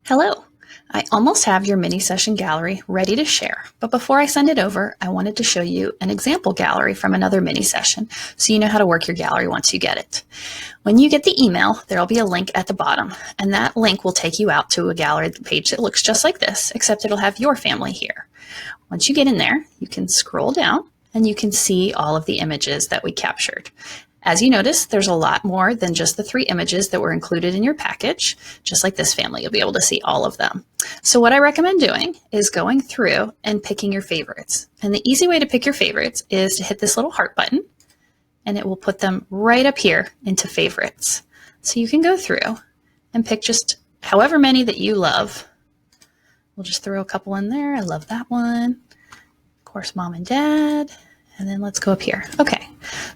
Hello. I almost have your mini session gallery ready to share, but before I send it over, I wanted to show you an example gallery from another mini session so you know how to work your gallery once you get it. When you get the email, there'll be a link at the bottom, and that link will take you out to a gallery page that looks just like this, except it'll have your family here. Once you get in there, you can scroll down and you can see all of the images that we captured. As you notice, there's a lot more than just the 3 images that were included in your package. Just like this family, you'll be able to see all of them. So what I recommend doing is going through and picking your favorites. And the easy way to pick your favorites is to hit this little heart button, and it will put them right up here into favorites. So you can go through and pick just however many that you love. We'll just throw a couple in there. I love that one. Of course, mom and dad. And then let's go up here. Okay,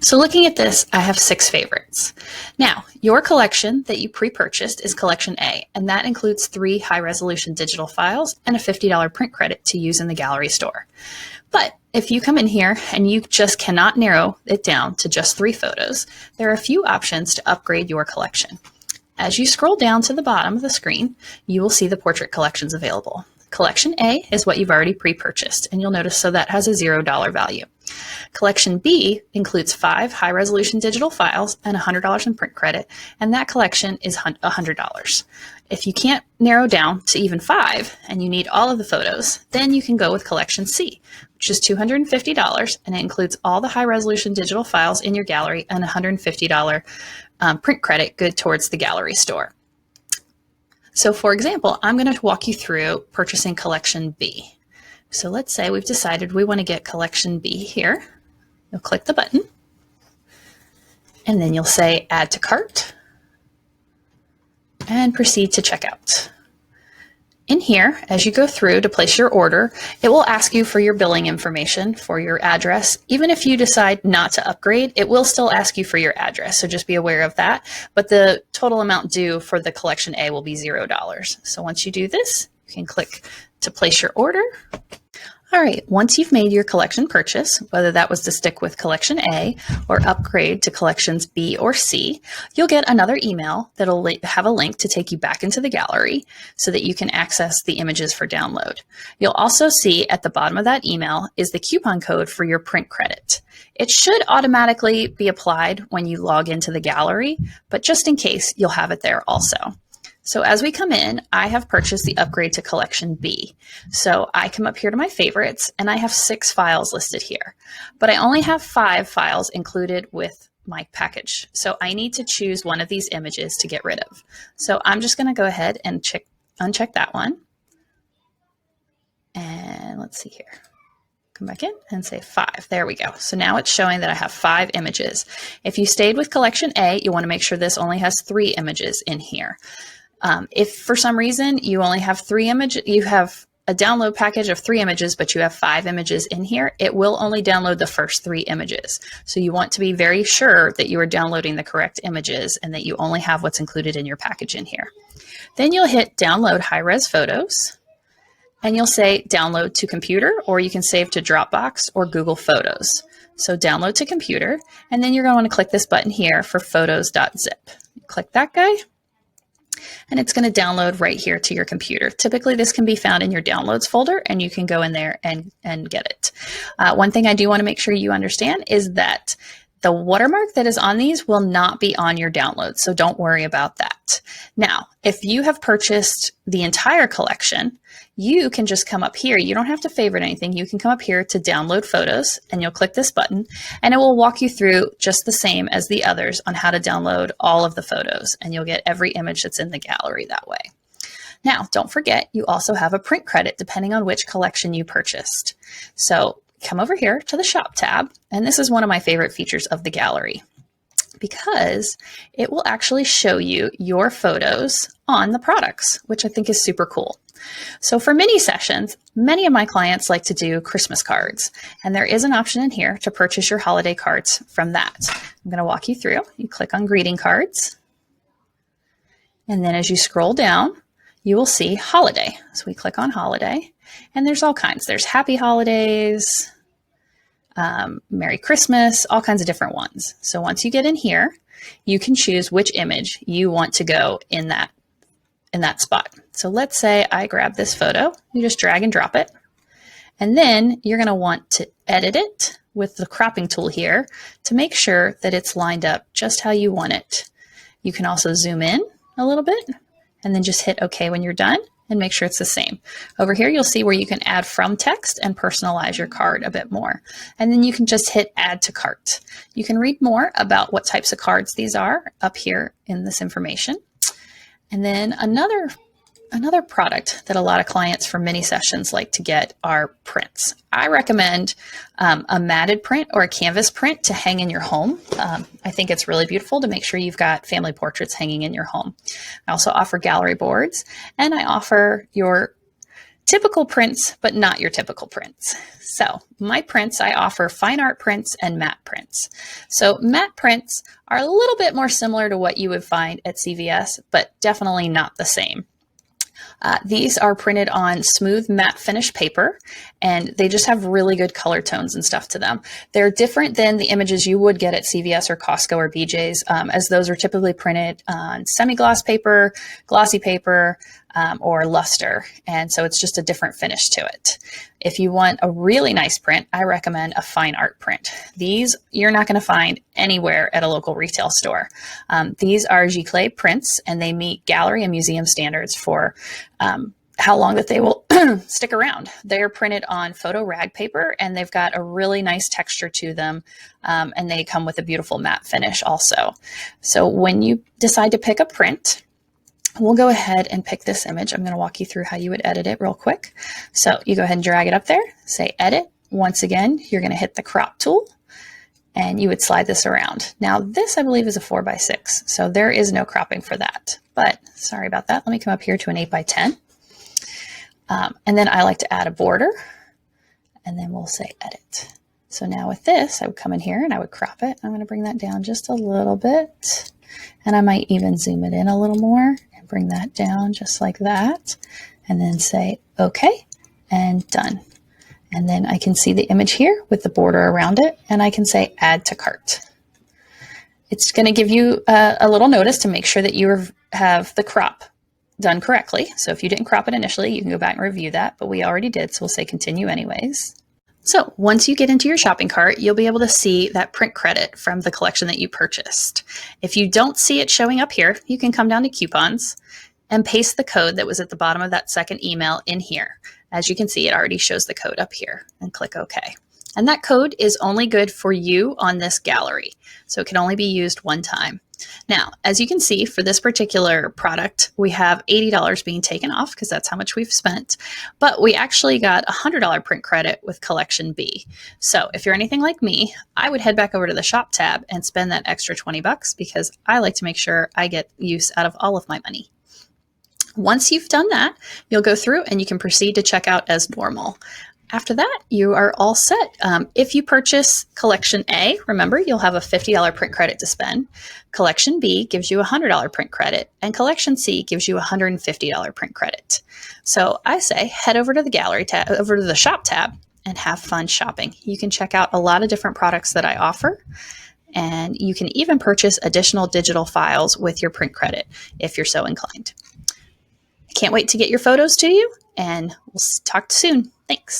so looking at this, I have 6 favorites. Now, your collection that you pre-purchased is Collection A, and that includes 3 high-resolution digital files and a $50 print credit to use in the gallery store. But if you come in here and you just cannot narrow it down to just 3 photos, there are a few options to upgrade your collection. As you scroll down to the bottom of the screen, you will see the portrait collections available. Collection A is what you've already pre-purchased, and you'll notice so that has a $0 value. Collection B includes 5 high-resolution digital files and $100 in print credit, and that collection is $100. If you can't narrow down to even 5 and you need all of the photos, then you can go with Collection C, which is $250, and it includes all the high-resolution digital files in your gallery and $150 print credit good towards the gallery store. So for example, I'm going to walk you through purchasing Collection B. So let's say we've decided we want to get Collection B here. You'll click the button, and then you'll say Add to Cart, and proceed to checkout. In here, as you go through to place your order, it will ask you for your billing information for your address. Even if you decide not to upgrade, it will still ask you for your address, so just be aware of that. But the total amount due for the Collection A will be $0. So once you do this, you can click to place your order. All right, once you've made your collection purchase, whether that was to stick with Collection A or upgrade to Collections B or C, you'll get another email that'll have a link to take you back into the gallery so that you can access the images for download. You'll also see at the bottom of that email is the coupon code for your print credit. It should automatically be applied when you log into the gallery, but just in case, you'll have it there also. So as we come in, I have purchased the upgrade to Collection B. So I come up here to my favorites, and I have 6 files listed here, but I only have 5 files included with my package. So I need to choose one of these images to get rid of. So I'm just going to go ahead and uncheck that one. And let's see here. Come back in and say 5. There we go. So now it's showing that I have 5 images. If you stayed with Collection A, you want to make sure this only has 3 images in here. If for some reason you only have 3 images, you have a download package of 3 images, but you have 5 images in here, it will only download the first 3 images. So you want to be very sure that you are downloading the correct images and that you only have what's included in your package in here. Then you'll hit Download High-Res Photos, and you'll say Download to Computer, or you can save to Dropbox or Google Photos. So download to computer, and then you're going to want to click this button here for photos.zip. Click that guy, and it's going to download right here to your computer. Typically, this can be found in your downloads folder, and you can go in there and get it. One thing I do want to make sure you understand is that the watermark that is on these will not be on your download, so don't worry about that. Now, if you have purchased the entire collection, you can just come up here. You don't have to favorite anything. You can come up here to download photos, and you'll click this button, and it will walk you through just the same as the others on how to download all of the photos, and you'll get every image that's in the gallery that way. Now, don't forget, you also have a print credit depending on which collection you purchased. So come over here to the Shop tab, and this is one of my favorite features of the gallery because it will actually show you your photos on the products, which I think is super cool. So for mini sessions, many of my clients like to do Christmas cards, and there is an option in here to purchase your holiday cards from that. I'm going to walk you through. You click on greeting cards, and then as you scroll down, you will see holiday. So we click on holiday, and there's all kinds. There's happy holidays, Merry Christmas, all kinds of different ones. So once you get in here, you can choose which image you want to go in that spot. So let's say I grab this photo, you just drag and drop it, and then you're going to want to edit it with the cropping tool here to make sure that it's lined up just how you want it. You can also zoom in a little bit and then just hit OK when you're done and make sure it's the same. Over here, you'll see where you can add from text and personalize your card a bit more. And then you can just hit add to cart. You can read more about what types of cards these are up here in this information. And then another product that a lot of clients for mini sessions like to get are prints. I recommend a matted print or a canvas print to hang in your home. I think it's really beautiful to make sure you've got family portraits hanging in your home. I also offer gallery boards, and I offer your typical prints, but not your typical prints. So my prints, I offer fine art prints and matte prints. So matte prints are a little bit more similar to what you would find at CVS, but definitely not the same. These are printed on smooth matte finish paper, and they just have really good color tones and stuff to them. They're different than the images you would get at CVS or Costco or BJ's, as those are typically printed on semi-gloss paper, glossy paper, or luster. And so it's just a different finish to it. If you want a really nice print, I recommend a fine art print. These you're not going to find anywhere at a local retail store. These are giclée prints, and they meet gallery and museum standards for how long that they will stick around. They're printed on photo rag paper, and they've got a really nice texture to them, and they come with a beautiful matte finish also. So when you decide to pick a print, we'll go ahead and pick this image. I'm going to walk you through how you would edit it real quick. So you go ahead and drag it up there, say edit. Once again, you're going to hit the crop tool, and you would slide this around. Now this, I believe, is a 4x6, so there is no cropping for that, but sorry about that. Let me come up here to an 8x10. And then I like to add a border, and then we'll say edit. So now with this, I would come in here and I would crop it. I'm going to bring that down just a little bit, and I might even zoom it in a little more and bring that down just like that, and then say okay and done. And then I can see the image here with the border around it, and I can say add to cart. It's going to give you a little notice to make sure that you have the crop done correctly. So if you didn't crop it initially, you can go back and review that, but we already did, so we'll say continue anyways. So once you get into your shopping cart, you'll be able to see that print credit from the collection that you purchased. If you don't see it showing up here, you can come down to coupons and paste the code that was at the bottom of that second email in here. As you can see, it already shows the code up here, and click OK. And that code is only good for you on this gallery, so it can only be used one time. Now, as you can see, for this particular product, we have $80 being taken off because that's how much we've spent, but we actually got a $100 print credit with Collection B. So if you're anything like me, I would head back over to the shop tab and spend that extra 20 bucks because I like to make sure I get use out of all of my money. Once you've done that, you'll go through and you can proceed to checkout as normal. After that, you are all set. If you purchase Collection A, remember, you'll have a $50 print credit to spend. Collection B gives you a $100 print credit, and Collection C gives you a $150 print credit. So I say head over to the gallery tab, over to the shop tab, and have fun shopping. You can check out a lot of different products that I offer, and you can even purchase additional digital files with your print credit if you're so inclined. I can't wait to get your photos to you, and we'll talk soon. Thanks.